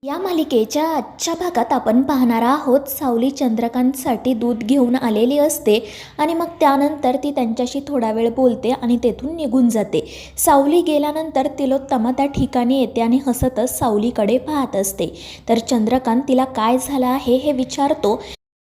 या मालिकेच्या आजच्या भागात आपण पाहणार आहोत सावली चंद्रकांतसाठी दूध घेऊन आलेली असते आणि मग त्यानंतर ती त्यांच्याशी थोडा वेळ बोलते आणि तेथून निघून जाते. सावली गेल्यानंतर तिलोत्तमा त्या ठिकाणी येते आणि हसतच सावलीकडे पाहत असते. तर चंद्रकांत तिला काय झालं आहे हे विचारतो,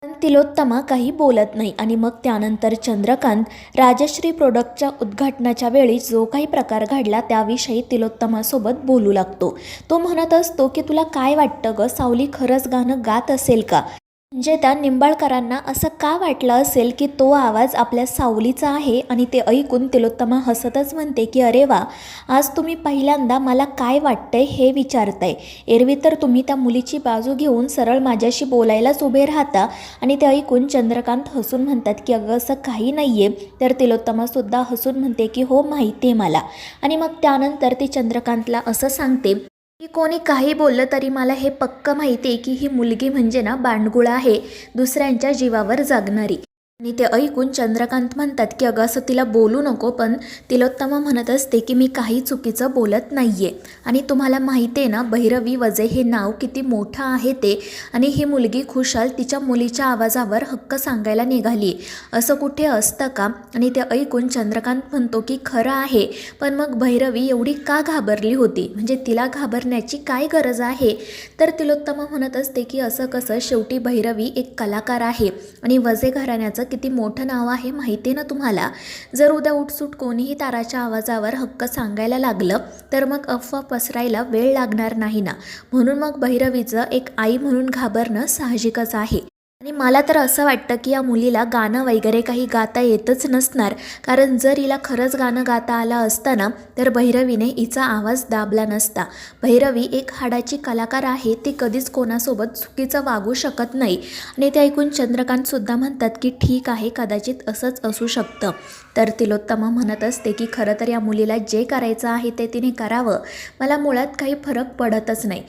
पण तिलोत्तमा काही बोलत नाही. आणि मग त्यानंतर चंद्रकांत राजश्री प्रोडक्टच्या उद्घाटनाच्या वेळी जो काही प्रकार घडला त्याविषयी तिलोत्तमासोबत बोलू लागतो. तो म्हणत असतो की तुला काय वाटतं ग, सावली खरंच गाणं गात असेल का? म्हणजे त्या निंबाळकरांना असं का वाटलं असेल की तो आवाज आपल्या सावलीचा आहे? आणि ते ऐकून तिलोत्तमा हसतच म्हणते की अरे वा, आज तुम्ही पहिल्यांदा मला काय वाटतंय हे विचारताय. एरवी तर तुम्ही त्या मुलीची बाजू घेऊन सरळ माझ्याशी बोलायलाच उभे राहता. आणि ते ऐकून चंद्रकांत हसून म्हणतात की अगं असं काही नाही आहे. तर तिलोत्तमासुद्धा हसून म्हणते की हो माहिती आहे मला. आणि मग त्यानंतर ती चंद्रकांतला असं सांगते की कोणी काही बोललं तरी मला हे पक्क माहिती आहे की ही मुलगी म्हणजे ना बांडगुळ आहे, दुसऱ्यांच्या जीवावर जागणारी. आणि ते ऐकून चंद्रकांत म्हणतात की अगं असं तिला बोलू नको. पण तिलोत्तमा म्हणत असते की मी काही चुकीचं बोलत नाही आहे. आणि तुम्हाला माहिती आहे ना, भैरवी वजे हे नाव किती मोठं आहे ते. आणि ही मुलगी खुशाल तिच्या मुलीच्या आवाजावर हक्क सांगायला निघाली, असं कुठे असतं का? आणि ते ऐकून चंद्रकांत म्हणतो की खरं आहे, पण मग भैरवी एवढी का घाबरली होती? म्हणजे तिला घाबरण्याची काय गरज आहे? तर तिलोत्तमा म्हणत असते की असं कसं, शेवटी भैरवी एक कलाकार आहे आणि वजे घराण्याचं किती मोठं नाव आहे माहिती आहे ना तुम्हाला. जर उद्या उठसूट कोणीही ताराच्या आवाजावर हक्क सांगायला लागलं तर मग अफवा पसरायला वेळ लागणार नाही ना. म्हणून मग भैरवीचं एक आई म्हणून घाबरणं साहजिकच आहे. आणि मला तर असं वाटतं की या मुलीला गाणं वगैरे काही गाता येतच नसणार, कारण जर हिला खरंच गाणं गाता आलं असतं ना तर भैरवीने हिचा आवाज दाबला नसता. भैरवी एक हाडाची कलाकार आहे, ती कधीच कोणासोबत चुकीचं वागू शकत नाही. आणि ते ऐकून चंद्रकांतसुद्धा म्हणतात की ठीक आहे, कदाचित असंच असू शकतं. तर तिलोत्तमा म्हणत असते की खरं तर या मुलीला जे करायचं आहे ते तिने करावं, मला मुळात काही फरक पडतच नाही.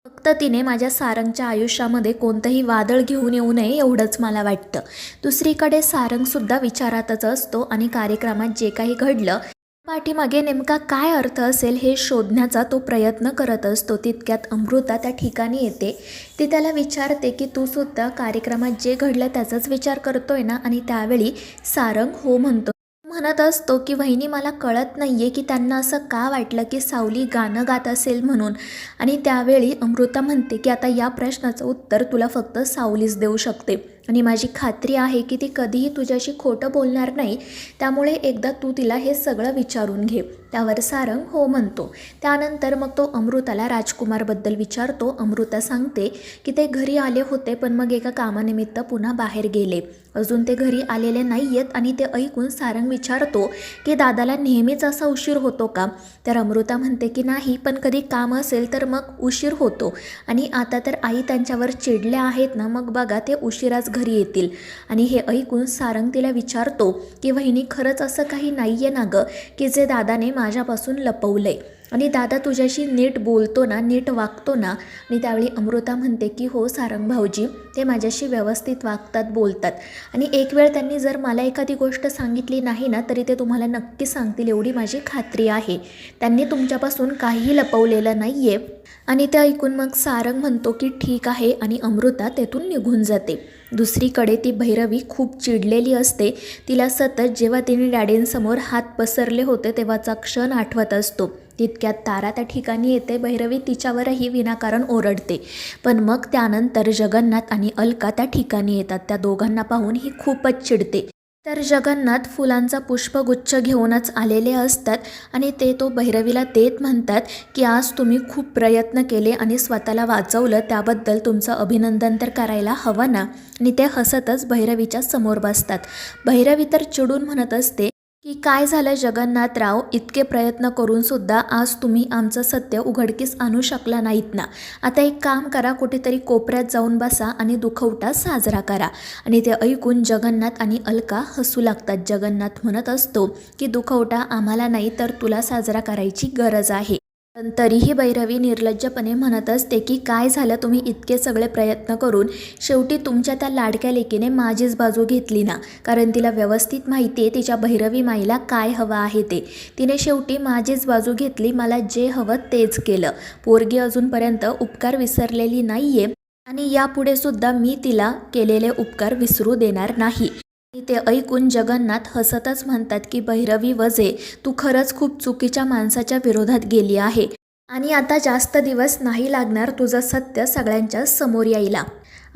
फक्त तिने माझ्या सारंगच्या आयुष्यामध्ये कोणतंही वादळ घेऊन येऊ नये एवढंच मला वाटतं. दुसरीकडे सारंगसुद्धा विचारातच असतो आणि कार्यक्रमात जे काही घडलं पाठीमागे नेमका काय अर्थ असेल हे शोधण्याचा तो प्रयत्न करत असतो. तितक्यात अमृता त्या ठिकाणी येते. ती त्याला विचारते की तू सुद्धा कार्यक्रमात जे घडलं त्याचाच विचार करतोय ना? आणि त्यावेळी सारंग हो म्हणतो. म्हणत असतो की वहिनी, मला कळत नाही आहे की त्यांना असं का वाटलं की सावली गाणं गात असेल म्हणून. आणि त्यावेळी अमृता म्हणते की आता या प्रश्नाचं उत्तर तुला फक्त सावलीच देऊ शकते आणि माझी खात्री आहे की ती कधीही तुझ्याशी खोटं बोलणार नाही. त्यामुळे एकदा तू तिला हे सगळं विचारून घे. त्यावर सारंग हो म्हणतो. त्यानंतर मग तो अमृताला राजकुमारबद्दल विचारतो. अमृता सांगते की ते घरी आले होते, पण मग एका कामानिमित्त पुन्हा बाहेर गेले, अजून ते घरी आलेले नाही आहेत. आणि ते ऐकून सारंग विचारतो की दादाला नेहमीच असा उशीर होतो का? तर अमृता म्हणते की नाही, पण कधी काम असेल तर मग उशीर होतो. आणि आता तर आई त्यांच्यावर चिडल्या आहेत ना, मग बघा ते उशिराच घरी येतील. आणि हे ऐकून सारंग तिला विचारतो की वहिनी, खरंच असं काही नाही आहे ना गं की जे दादाने माझ्यापासून लपवलंय? आणि दादा तुझ्याशी नीट बोलतो ना, नीट वागतो ना? आणि त्यावेळी अमृता म्हणते की हो सारंग भाऊजी, ते माझ्याशी व्यवस्थित वागतात, बोलतात. आणि एक वेळ त्यांनी जर मला एखादी गोष्ट सांगितली नाही ना तरी ते तुम्हाला नक्की सांगतील, एवढी माझी खात्री आहे. त्यांनी तुमच्यापासून काहीही लपवलेलं नाही आहे. आणि ते ऐकून मग सारंग म्हणतो की ठीक आहे, आणि अमृता तेथून निघून जाते. दुसरीकडे ती भैरवी खूप चिडलेली असते. तिला सतत जेव्हा तिने डॅडींसमोर हात पसरले होते तेव्हाचा क्षण आठवत असतो. तितक्यात तारा त्या ठिकाणी येते. भैरवी तिच्यावरही विनाकारण ओरडते. पण मग त्यानंतर जगन्नाथ आणि अलका त्या ठिकाणी येतात. त्या दोघांना पाहून ही खूपच चिडते. तर जगन्नाथ फुलांचा पुष्पगुच्छ घेऊनच आलेले असतात आणि तो भैरवीला देत म्हणतात की आज तुम्ही खूप प्रयत्न केले आणि स्वतःला वाचवलं, त्याबद्दल तुमचं अभिनंदन तर करायला हवं ना? आणि ते हसतच भैरवीच्या समोर बसतात. भैरवी तर चिडून म्हणत असते की काय झालं जगन्नाथराव, इतके प्रयत्न करून सुद्धा आज तुम्ही आमचं सत्य उघडकीस आणू शकला नाहीत ना? आता एक काम करा, कुठेतरी कोपऱ्यात जाऊन बसा आणि दुखवटा साजरा करा. आणि ते ऐकून जगन्नाथ आणि अलका हसू लागतात. जगन्नाथ म्हणत असतो की दुखवटा आम्हाला नाही तर तुला साजरा करायची गरज आहे. पण तरीही भैरवी निर्लज्जपणे म्हणत असते की काय झालं, तुम्ही इतके सगळे प्रयत्न करून शेवटी तुमच्या त्या लाडक्या लेकीने माझीच बाजू घेतली ना. कारण तिला व्यवस्थित माहिती आहे तिच्या भैरवी माईला काय हवं आहे ते. तिने शेवटी माझीच बाजू घेतली, मला जे हवं तेच केलं. पोरगी अजूनपर्यंत उपकार विसरलेली नाही आहे आणि यापुढे सुद्धा मी तिला केलेले उपकार विसरू देणार नाही. ते ऐकून जगन्नाथ हसतच म्हणतात की भैरवी वजे, तू खरंच खूप चुकीच्या माणसाच्या विरोधात गेली आहे आणि आता जास्त दिवस नाही लागणार तुझं सत्य सगळ्यांच्या समोर यायला.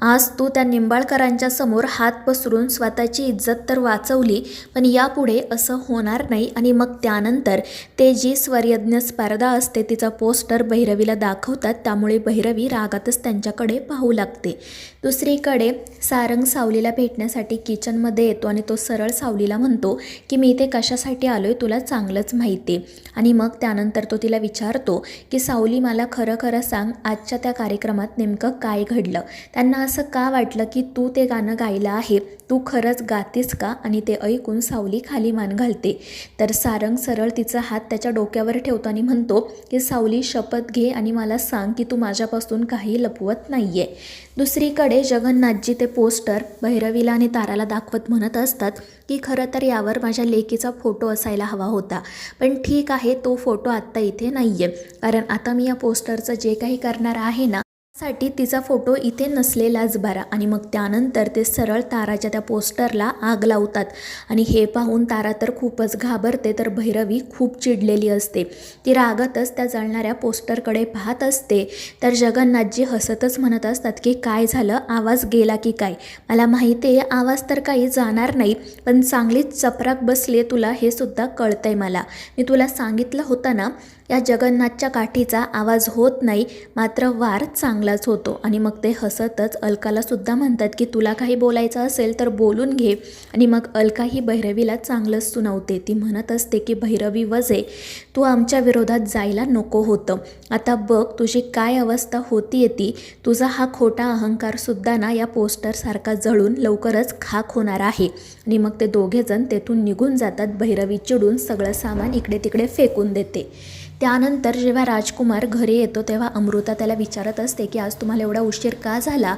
आज तू त्या निंबाळकरांच्या समोर हात पसरून स्वतःची इज्जत तर वाचवली, पण यापुढे असं होणार नाही. आणि मग त्यानंतर ते जी स्वरयज्ञ स्पर्धा असते तिचा पोस्टर भैरवीला दाखवतात. त्यामुळे भैरवी रागातच त्यांच्याकडे पाहू लागते. दुसरीकडे सारंग सावलीला भेटण्यासाठी किचनमध्ये येतो आणि तो सरळ सावलीला म्हणतो की मी इथे कशासाठी आलोय तुला चांगलंच माहिती आहे. आणि मग त्यानंतर तो तिला विचारतो की सावली, मला खरं खरं सांग, आजच्या त्या कार्यक्रमात नेमकं काय घडलं? त्यांना असं का वाटलं की तू ते गाणं गायलं आहे? तू खरंच गातेस का? आणि ते ऐकून सावली खाली मान घालते. तर सारंग सरळ तिचा हात त्याच्या डोक्यावर ठेवतो आणि म्हणतो की सावली, शपथ घे आणि मला सांग की तू माझ्यापासून काही लपवत नाही आहे. दुसरीकडे जगन्नाथजी ते पोस्टर भैरवीला आणि ताराला दाखवत म्हणत असतात की खरं तर यावर माझ्या लेकीचा फोटो असायला हवा होता, पण ठीक आहे, तो फोटो आत्ता इथे नाही आहे. कारण आता मी या पोस्टरचं जे काही करणार आहे ना साठी तिचा फोटो इथे नसलेलाच बरा. आणि मग त्यानंतर ते सरळ ताराच्या त्या पोस्टरला आग लावतात आणि हे पाहून तारा तर खूपच घाबरते. तर भैरवी खूप चिडलेली असते. ती रागातच त्या जळणाऱ्या पोस्टरकडे पाहत असते. तर जगन्नाथजी हसतच म्हणत असतात की काय झालं, आवाज गेला की काय? मला माहिती आहे आवाज तर काही जाणार नाही, पण चांगलीच चपराक बसली तुला हे सुद्धा कळतंय मला. मी तुला सांगितलं होतं ना, या जगन्नाथच्या काठीचा आवाज होत नाही, मात्र वार चांगलाच होतो. आणि मग ते हसतच अलकाला सुद्धा म्हणतात की तुला काही बोलायचं असेल तर बोलून घे. आणि मग अलका ही भैरवीला चांगलंच सुनावते. ती म्हणत असते की भैरवी वजे, तू आमच्या विरोधात जायला नको होतं. आता बघ तुझी काय अवस्था होती ती. तुझा हा खोटा अहंकारसुद्धा ना या पोस्टरसारखा जळून लवकरच खाक होणार आहे. आणि मग ते दोघेजण तेथून निघून जातात. भैरवी चिडून सगळं सामान इकडे तिकडे फेकून देते. त्यानंतर जेव्हा राजकुमार घरी येतो तेव्हा अमृता त्याला विचारत असते की आज तुम्हाला एवढा उशीर का झाला?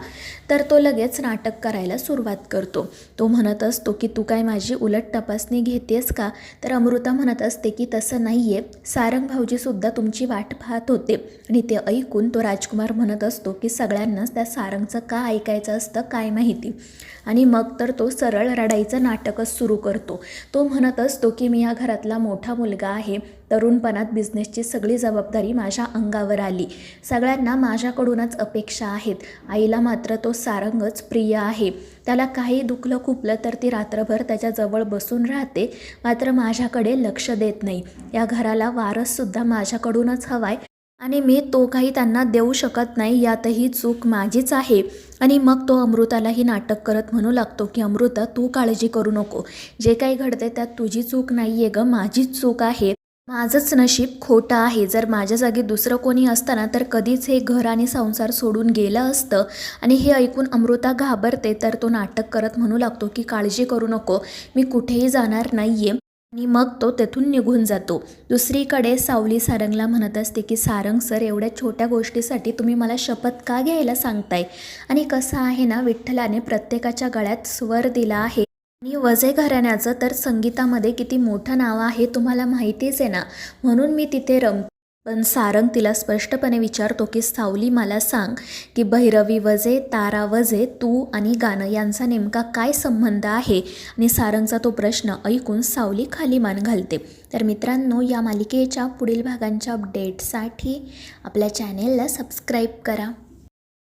तर तो लगेच नाटक करायला सुरुवात करतो. तो म्हणत असतो की तू काय माझी उलट तपासणी घेतेस का? तर अमृता म्हणत असते की तसं नाही आहे, सारंग भाऊजीसुद्धा तुमची वाट पाहत होते. आणि ते ऐकून तो राजकुमार म्हणत असतो की सगळ्यांनाच त्या सारंगचं का ऐकायचं असतं काय माहिती. आणि मग तर तो सरळ रडायचं नाटकच सुरू करतो. तो म्हणत असतो की मी या घरातला मोठा मुलगा आहे, तरुणपणात बिझनेसची सगळी जबाबदारी माझ्या अंगावर आली, सगळ्यांना माझ्याकडूनच अपेक्षा आहेत. आईला मात्र तो सारंगच प्रिय आहे. त्याला काही दुखलं खुपलं तर ती रात्रभर त्याच्याजवळ बसून राहते, मात्र माझ्याकडे लक्ष देत नाही. या घराला वारससुद्धा माझ्याकडूनच हवाय आणि मी तो काही त्यांना देऊ शकत नाही, यातही चूक माझीच आहे. आणि मग तो अमृतालाही नाटक करत म्हणू लागतो की अमृता, तू काळजी करू नको, जे काही घडते त्यात तुझी चूक नाही आहे गं, माझीच चूक आहे. माझंच नशीब खोटं आहे. जर माझ्या जागी दुसरं कोणी असताना तर कधीच हे घर आणि संसार सोडून गेलं असतं. आणि हे ऐकून अमृता घाबरते. तर तो नाटक करत म्हणू लागतो की काळजी करू नको, मी कुठेही जाणार नाही आहे. आणि मग तो तेथून निघून जातो. दुसरीकडे सावली सारंगला म्हणत असते की सारंग सर, एवढ्या छोट्या गोष्टीसाठी तुम्ही मला शपथ का घ्यायला सांगताय? आणि कसं आहे ना, विठ्ठलाने प्रत्येकाच्या गळ्यात स्वर दिला आहे आणि वजे घराण्याचं तर संगीतामध्ये किती मोठं नाव आहे तुम्हाला माहितीच आहे ना, म्हणून मी तिथे रमते. पण सारंग तिला स्पष्टपणे विचारतो की सावली, मला सांग की भैरवी वजे, तारा वजे, तू आणि गाणं यांचा नेमका काय संबंध आहे? आणि सारंगचा तो प्रश्न ऐकून सावली खाली मान घालते. तर मित्रांनो, या मालिकेच्या पुढील भागांच्या अपडेटसाठी आपल्या चॅनेलला सबस्क्राईब करा.